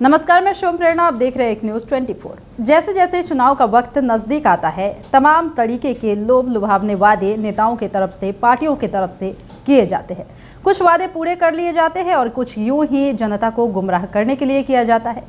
नमस्कार, मैं शिवम प्रेरणा। आप देख रहे हैं एक न्यूज़ 24। जैसे जैसे चुनाव का वक्त नज़दीक आता है, तमाम तरीके के लोभ लुभावने वादे नेताओं की तरफ से, पार्टियों की तरफ से किए जाते हैं। कुछ वादे पूरे कर लिए जाते हैं और कुछ यूं ही जनता को गुमराह करने के लिए किया जाता है।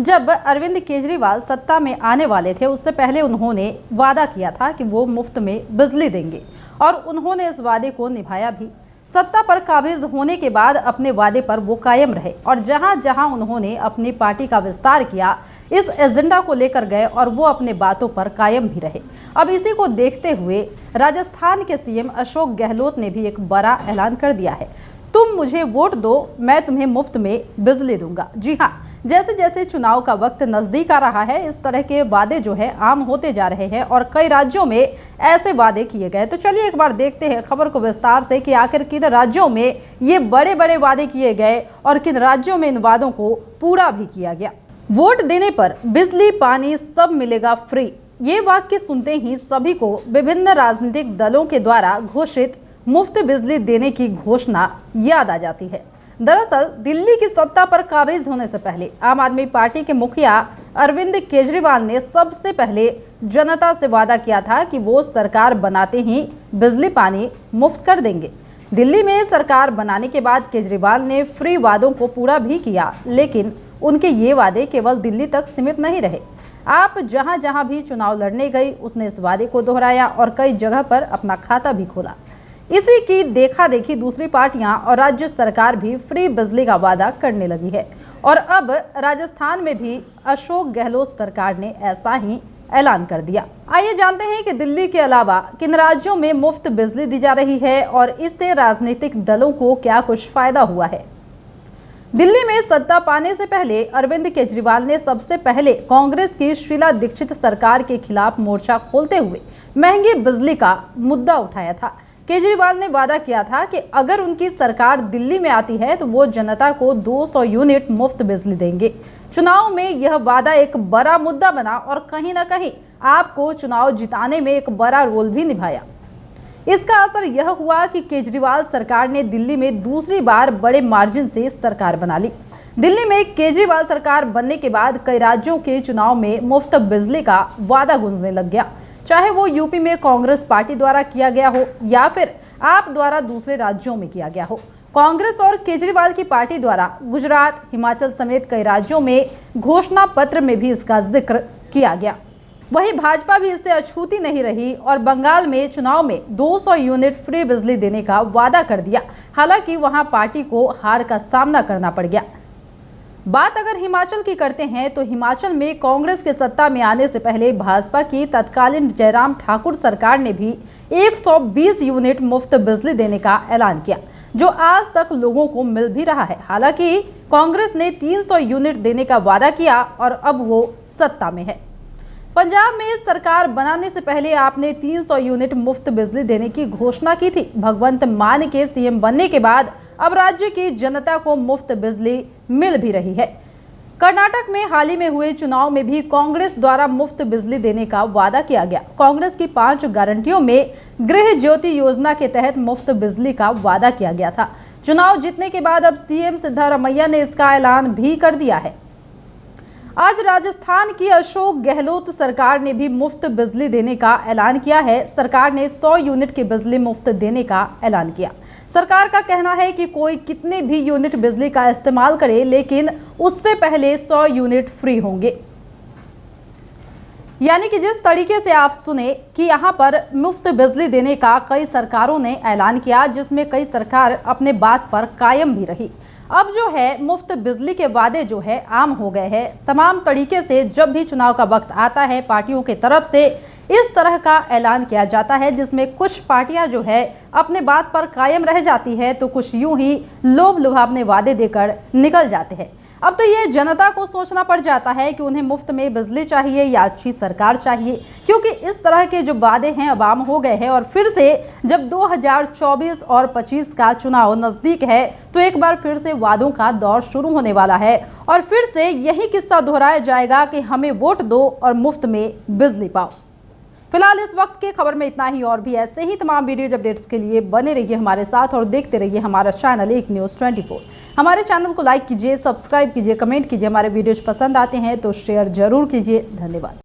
जब अरविंद केजरीवाल सत्ता में आने वाले थे, उससे पहले उन्होंने वादा किया था कि वो मुफ्त में बिजली देंगे और उन्होंने इस वादे को निभाया भी। सत्ता पर काबिज होने के बाद अपने वादे पर वो कायम रहे और जहां जहां उन्होंने अपनी पार्टी का विस्तार किया, इस एजेंडा को लेकर गए और वो अपने बातों पर कायम भी रहे। अब इसी को देखते हुए राजस्थान के सीएम अशोक गहलोत ने भी एक बड़ा ऐलान कर दिया है। तुम मुझे वोट दो, मैं तुम्हें मुफ्त में बिजली दूंगा। जी हाँ, जैसे जैसे चुनाव का वक्त नजदीक आ रहा है, इस तरह के वादे जो है आम होते जा रहे हैं और कई राज्यों में ऐसे वादे किए गए। तो चलिए एक बार देखते हैं खबर को विस्तार से कि आखिर किन राज्यों में ये बड़े बड़े वादे किए गए और किन राज्यों में इन वादों को पूरा भी किया गया। वोट देने पर बिजली पानी सब मिलेगा फ्री। ये वाक्य सुनते ही सभी को विभिन्न राजनीतिक दलों के द्वारा घोषित मुफ्त बिजली देने की घोषणा याद आ जाती है। दरअसल दिल्ली की सत्ता पर काबिज होने से पहले आम आदमी पार्टी के मुखिया अरविंद केजरीवाल ने सबसे पहले जनता से वादा किया था कि वो सरकार बनाते ही बिजली पानी मुफ्त कर देंगे। दिल्ली में सरकार बनाने के बाद केजरीवाल ने फ्री वादों को पूरा भी किया, लेकिन उनके ये वादे केवल दिल्ली तक सीमित नहीं रहे। आप जहां जहां भी चुनाव लड़ने गई, उसने इस वादे को दोहराया और कई जगह पर अपना खाता भी खोला। इसी की देखा देखी दूसरी पार्टियां और राज्य सरकार भी फ्री बिजली का वादा करने लगी है और अब राजस्थान में भी अशोक गहलोत सरकार ने ऐसा ही ऐलान कर दिया। आइए जानते हैं कि दिल्ली के अलावा किन राज्यों में मुफ्त बिजली दी जा रही है और इससे राजनीतिक दलों को क्या कुछ फायदा हुआ है। दिल्ली में सत्ता पाने से पहले अरविंद केजरीवाल ने सबसे पहले कांग्रेस की शीला दीक्षित सरकार के खिलाफ मोर्चा खोलते हुए महंगी बिजली का मुद्दा उठाया था। केजरीवाल ने वादा किया था कि अगर उनकी सरकार दिल्ली में आती है तो वो जनता को 200 यूनिट मुफ्त बिजली देंगे। चुनाव में यह वादा एक बड़ा मुद्दा बना और कहीं ना कहीं आपको चुनाव जिताने में एक बड़ा रोल भी निभाया। इसका असर यह हुआ कि केजरीवाल सरकार ने दिल्ली में दूसरी बार बड़े मार्जिन से सरकार बना ली। दिल्ली में केजरीवाल सरकार बनने के बाद कई राज्यों के चुनाव में मुफ्त बिजली का वादा गूंजने लग गया, चाहे वो यूपी में कांग्रेस पार्टी द्वारा किया गया हो या फिर आप द्वारा दूसरे राज्यों में किया गया हो। कांग्रेस और केजरीवाल की पार्टी द्वारा गुजरात, हिमाचल समेत कई राज्यों में घोषणा पत्र में भी इसका जिक्र किया गया। वहीं भाजपा भी इससे अछूती नहीं रही और बंगाल में चुनाव में 200 यूनिट फ्री बिजली देने का वादा कर दिया। हालांकि वहां पार्टी को हार का सामना करना पड़ गया। बात अगर हिमाचल की करते हैं तो हिमाचल में कांग्रेस के सत्ता में आने से पहले भाजपा की तत्कालीन जयराम ठाकुर सरकार ने भी 120 यूनिट मुफ्त बिजली देने का ऐलान किया, जो आज तक लोगों को मिल भी रहा है। हालांकि कांग्रेस ने 300 यूनिट देने का वादा किया और अब वो सत्ता में है। पंजाब में सरकार बनाने से पहले आपने 300 यूनिट मुफ्त बिजली देने की घोषणा की थी। भगवंत मान के सीएम बनने के बाद अब राज्य की जनता को मुफ्त बिजली मिल भी रही है। कर्नाटक में हाल ही में हुए चुनाव में भी कांग्रेस द्वारा मुफ्त बिजली देने का वादा किया गया। कांग्रेस की 5 गारंटियों में गृह ज्योति योजना के तहत मुफ्त बिजली का वादा किया गया था। चुनाव जीतने के बाद अब सीएम सिद्धारमैया ने इसका ऐलान भी कर दिया है। आज राजस्थान की अशोक गहलोत सरकार ने भी मुफ्त बिजली देने का ऐलान किया है। सरकार ने 100 यूनिट की बिजली मुफ्त देने का ऐलान किया। सरकार का कहना है कि कोई कितने भी यूनिट बिजली का इस्तेमाल करे, लेकिन उससे पहले 100 यूनिट फ्री होंगे। यानी कि जिस तरीके से आप सुने कि यहाँ पर मुफ्त बिजली देने का कई सरकारों ने ऐलान किया, जिसमें कई सरकार अपने बात पर कायम भी रही। अब जो है मुफ्त बिजली के वादे जो है आम हो गए हैं। तमाम तरीके से जब भी चुनाव का वक्त आता है, पार्टियों की तरफ से इस तरह का ऐलान किया जाता है, जिसमें कुछ पार्टियां जो है अपने बात पर कायम रह जाती है तो कुछ यूं ही लोभ लुभावने वादे देकर निकल जाते हैं। अब तो ये जनता को सोचना पड़ जाता है कि उन्हें मुफ्त में बिजली चाहिए या अच्छी सरकार चाहिए, क्योंकि इस तरह के जो वादे हैं अब आम हो गए हैं और फिर से जब 2024 और 25 का चुनाव नज़दीक है तो एक बार फिर से वादों का दौर शुरू होने वाला है और फिर से यही किस्सा दोहराया जाएगा कि हमें वोट दो और मुफ्त में बिजली पाओ। फिलहाल इस वक्त के खबर में इतना ही। और भी ऐसे ही तमाम वीडियोज अपडेट्स के लिए बने रहिए हमारे साथ और देखते रहिए हमारा चैनल एक न्यूज़ 24। हमारे चैनल को लाइक कीजिए, सब्सक्राइब कीजिए, कमेंट कीजिए। हमारे वीडियोज पसंद आते हैं तो शेयर जरूर कीजिए। धन्यवाद।